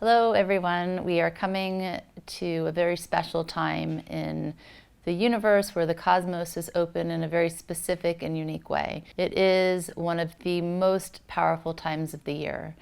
Hello everyone. We are coming to a very special time in the universe where the cosmos is open in a very specific and unique way. It is one of the most powerful times of the year.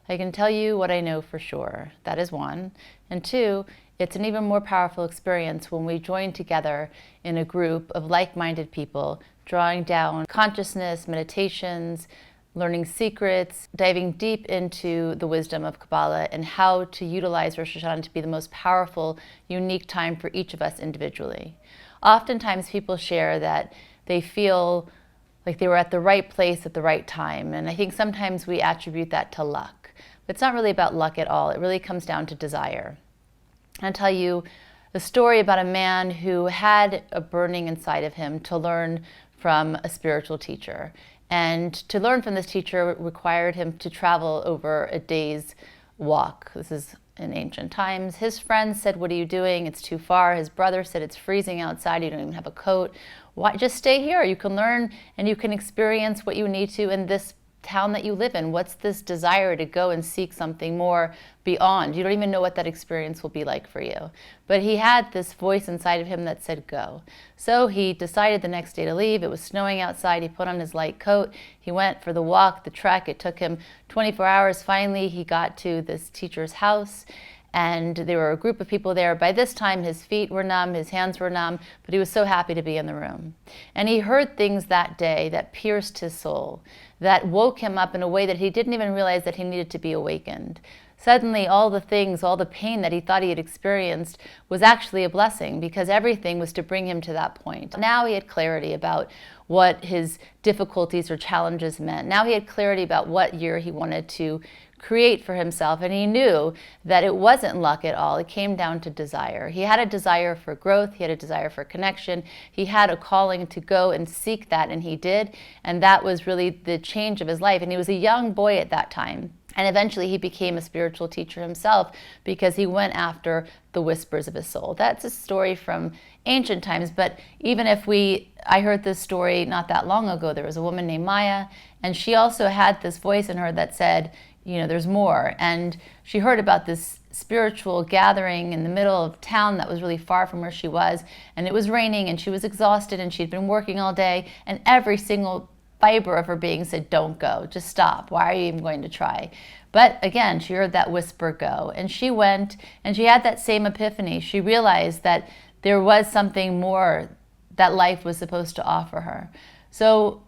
I can tell you what I know for sure. That is one. And two, it's an even more powerful experience when we join together in a group of like-minded people, drawing down consciousness, meditations, learning secrets, diving deep into the wisdom of Kabbalah and how to utilize Rosh Hashanah to be the most powerful, unique time for each of us individually. Oftentimes people share that they feel like they were at the right place at the right time, and I think sometimes we attribute that to luck. But it's not really about luck at all. It really comes down to desire. I'll tell you a story about a man who had a burning inside of him to learn from a spiritual teacher. And to learn from this teacher required him to travel over a day's walk. This is in ancient times. His friends said, "What are you doing? It's too far." His brother said, "It's freezing outside. You don't even have a coat. Why? Just stay here. You can learn and you can experience what you need to in this town that you live in. What's this desire to go and seek something more beyond? You don't even know what that experience will be like for you." But he had this voice inside of him that said go. So he decided the next day to leave. It was snowing outside. He put on his light coat. He went for the walk, the trek. It took him 24 hours. Finally, he got to this teacher's house. And there were a group of people there. By this time, his feet were numb, his hands were numb, but he was so happy to be in the room. And he heard things that day that pierced his soul, that woke him up in a way that he didn't even realize that he needed to be awakened. Suddenly, all the things, all the pain that he thought he had experienced was actually a blessing, because everything was to bring him to that point. Now he had clarity about what his difficulties or challenges meant. Now he had clarity about what year he wanted to create for himself, and he knew that it wasn't luck at all. It came down to desire. He had a desire for growth. He had a desire for connection. He had a calling to go and seek that, and he did, and that was really the change of his life. And he was a young boy at that time. And eventually he became a spiritual teacher himself because he went after the whispers of his soul. That's a story from ancient times, but even if I heard this story not that long ago. There was a woman named Maya, and she also had this voice in her that said, you know, there's more. And she heard about this spiritual gathering in the middle of town that was really far from where she was, and it was raining, and she was exhausted, and she'd been working all day, and every single fiber of her being said, don't go, just stop. Why are you even going to try? But again, she heard that whisper go, and she went, and she had that same epiphany. She realized that there was something more that life was supposed to offer her. So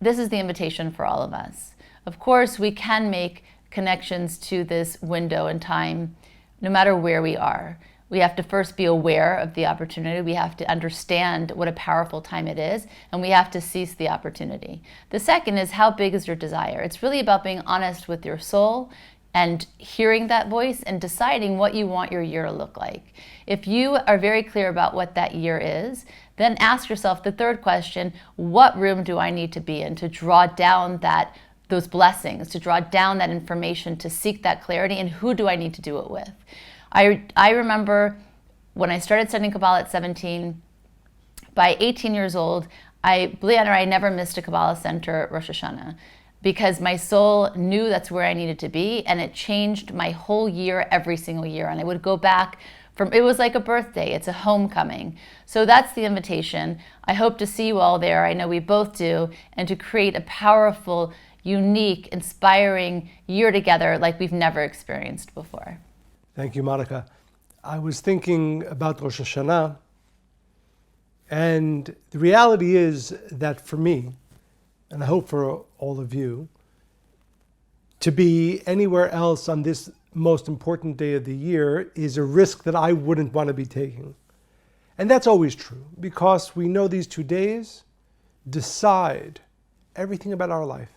this is the invitation for all of us. Of course, we can make connections to this window in time, no matter where we are. We have to first be aware of the opportunity. We have to understand what a powerful time it is, and we have to seize the opportunity. The second is, how big is your desire? It's really about being honest with your soul and hearing that voice and deciding what you want your year to look like. If you are very clear about what that year is, then ask yourself the third question: what room do I need to be in to draw down those blessings, to draw down that information, to seek that clarity, and who do I need to do it with? I remember when I started studying Kabbalah at 17, by 18 years old, believe it or not, I never missed a Kabbalah center at Rosh Hashanah, because my soul knew that's where I needed to be, and it changed my whole year every single year. And I would go back it was like a birthday. It's a homecoming. So that's the invitation. I hope to see you all there. I know we both do, and to create a powerful, unique, inspiring year together like we've never experienced before. Thank you, Monica. I was thinking about Rosh Hashanah, and the reality is that for me, and I hope for all of you, to be anywhere else on this most important day of the year is a risk that I wouldn't want to be taking. And that's always true, because we know these 2 days decide everything about our life: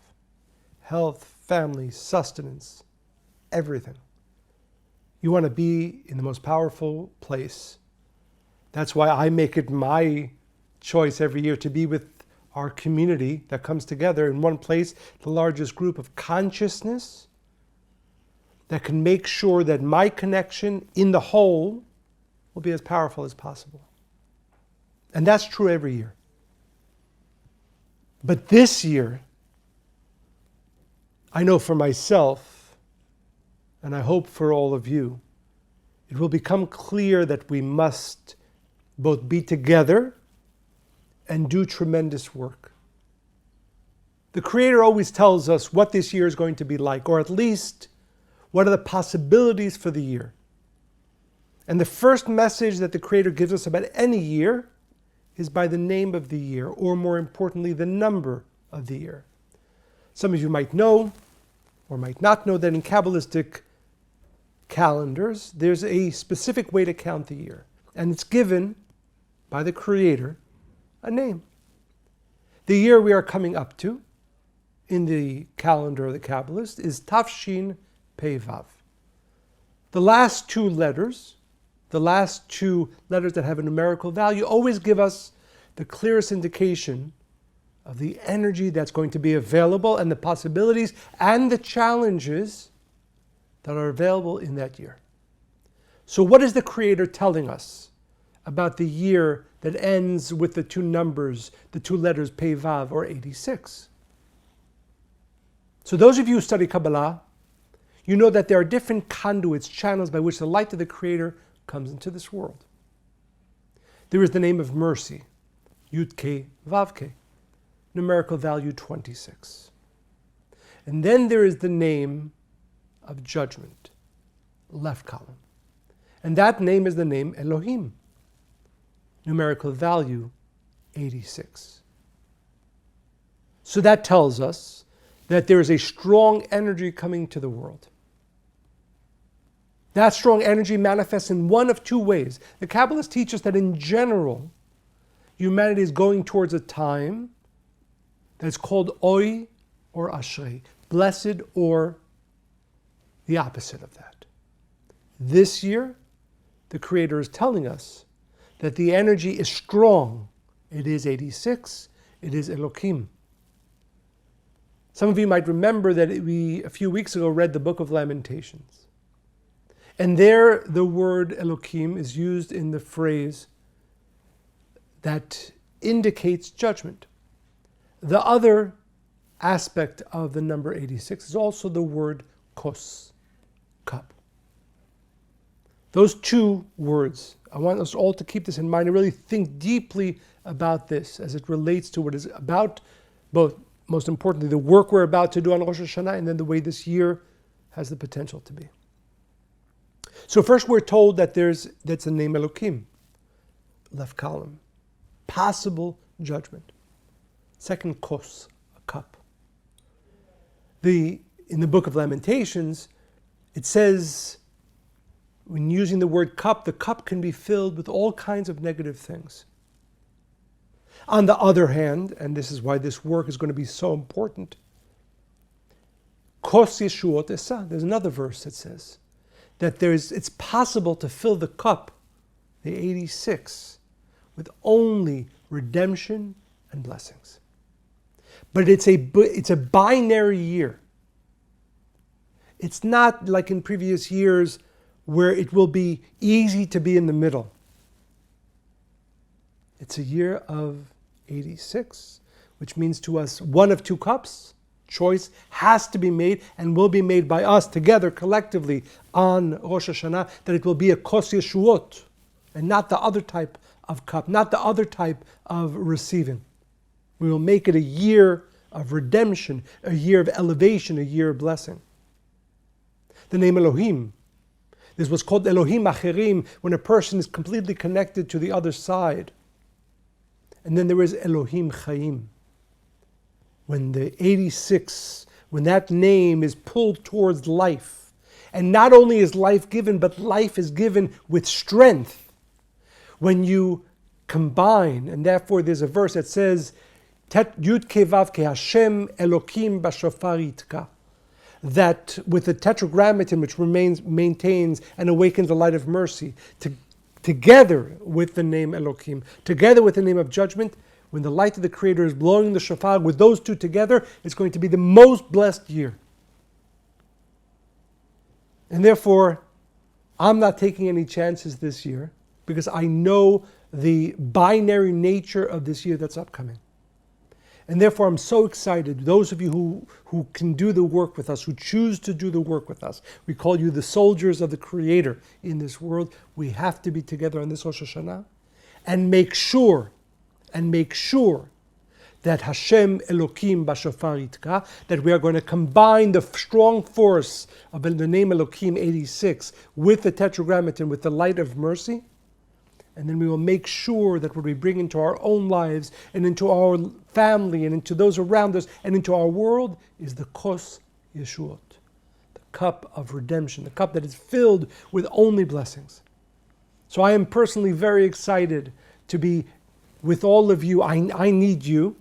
health, family, sustenance, everything. You want to be in the most powerful place. That's why I make it my choice every year to be with our community that comes together in one place, the largest group of consciousness that can make sure that my connection in the whole will be as powerful as possible. And that's true every year. But this year, I know for myself, and I hope for all of you, it will become clear that we must both be together and do tremendous work. The Creator always tells us what this year is going to be like, or at least what are the possibilities for the year. And the first message that the Creator gives us about any year is by the name of the year, or more importantly, the number of the year. Some of you might know, or might not know, that in Kabbalistic calendars, there's a specific way to count the year. And it's given by the Creator a name. The year we are coming up to in the calendar of the Kabbalist is Tafshin Pei Vav. The last two letters that have a numerical value always give us the clearest indication of the energy that's going to be available and the possibilities and the challenges that are available in that year. So what is the Creator telling us about the year that ends with the two numbers, the two letters Pei Vav, or 86? So those of you who study Kabbalah, you know that there are different conduits, channels by which the light of the Creator comes into this world. There is the name of mercy, Yud-Ke, Vav-Ke, numerical value 26. And then there is the name of judgment, left column. And that name is the name Elohim, numerical value 86. So that tells us that there is a strong energy coming to the world. That strong energy manifests in one of two ways. The Kabbalists teach us that in general, humanity is going towards a time that's called Oy or Ashrei, blessed or the opposite of that. This year, the Creator is telling us that the energy is strong. It is 86. It is Elohim. Some of you might remember that we, a few weeks ago, read the book of Lamentations. And there, the word Elohim is used in the phrase that indicates judgment. The other aspect of the number 86 is also the word kos, cup. Those two words, I want us all to keep this in mind and really think deeply about this as it relates to what is about both, most importantly, the work we're about to do on Rosh Hashanah, and then the way this year has the potential to be. So first we're told that that's the name Elohim, left column, possible judgment. Second, kos, a cup. In the book of Lamentations, it says, when using the word cup, the cup can be filled with all kinds of negative things. On the other hand, and this is why this work is going to be so important, kos yeshuot esa, there's another verse that says that it's possible to fill the cup, the 86, with only redemption and blessings. But it's a binary year. It's not like in previous years where it will be easy to be in the middle. It's a year of 86, which means to us one of two cups. Choice has to be made and will be made by us together collectively on Rosh Hashanah, that it will be a kos yeshuot and not the other type of cup, not the other type of receiving. We will make it a year of redemption, a year of elevation, a year of blessing. The name Elohim, this was called Elohim Acherim, when a person is completely connected to the other side. And then there is Elohim Chaim, when the 86, when that name is pulled towards life. And not only is life given, but life is given with strength. When you combine, and therefore there's a verse that says, Yud Ke Vav Ke Hashem Elokim Bashofar Yitka, that with the tetragrammaton which maintains and awakens the light of mercy, together with the name Elohim, together with the name of judgment, when the light of the Creator is blowing the shofar, with those two together, it's going to be the most blessed year. And therefore, I'm not taking any chances this year, because I know the binary nature of this year that's upcoming. And therefore, I'm so excited. Those of you who can do the work with us, who choose to do the work with us, we call you the soldiers of the Creator in this world. We have to be together on this Rosh Hashanah and make sure that Hashem Elokim Bashofar Yitka, that we are going to combine the strong force of the name Elokim 86 with the Tetragrammaton, with the light of mercy. And then we will make sure that what we bring into our own lives and into our family and into those around us and into our world is the Kos Yeshuot, the cup of redemption, the cup that is filled with only blessings. So I am personally very excited to be with all of you. I need you.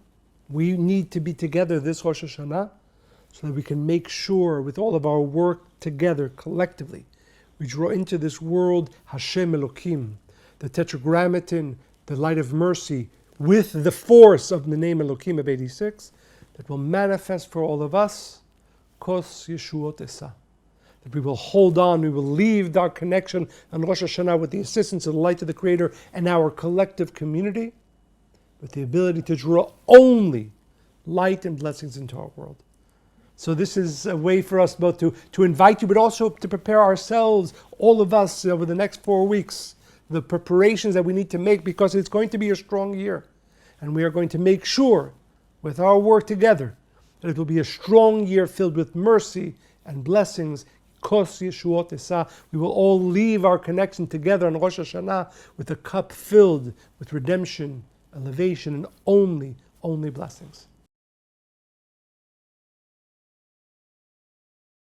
We need to be together this Rosh Hashanah so that we can make sure with all of our work together collectively, we draw into this world Hashem Elokim, the Tetragrammaton, the light of mercy, with the force of the name Elokim of 86, that will manifest for all of us, Kos Yeshuot Esa. That we will hold on, we will leave our connection on Rosh Hashanah with the assistance of the light of the Creator and our collective community, with the ability to draw only light and blessings into our world. So this is a way for us both to invite you, but also to prepare ourselves, all of us, over the next 4 weeks, the preparations that we need to make, because it's going to be a strong year. And we are going to make sure, with our work together, that it will be a strong year filled with mercy and blessings. Kos Yeshuot Esa. We will all leave our connection together on Rosh Hashanah with a cup filled with redemption, elevation, and only blessings.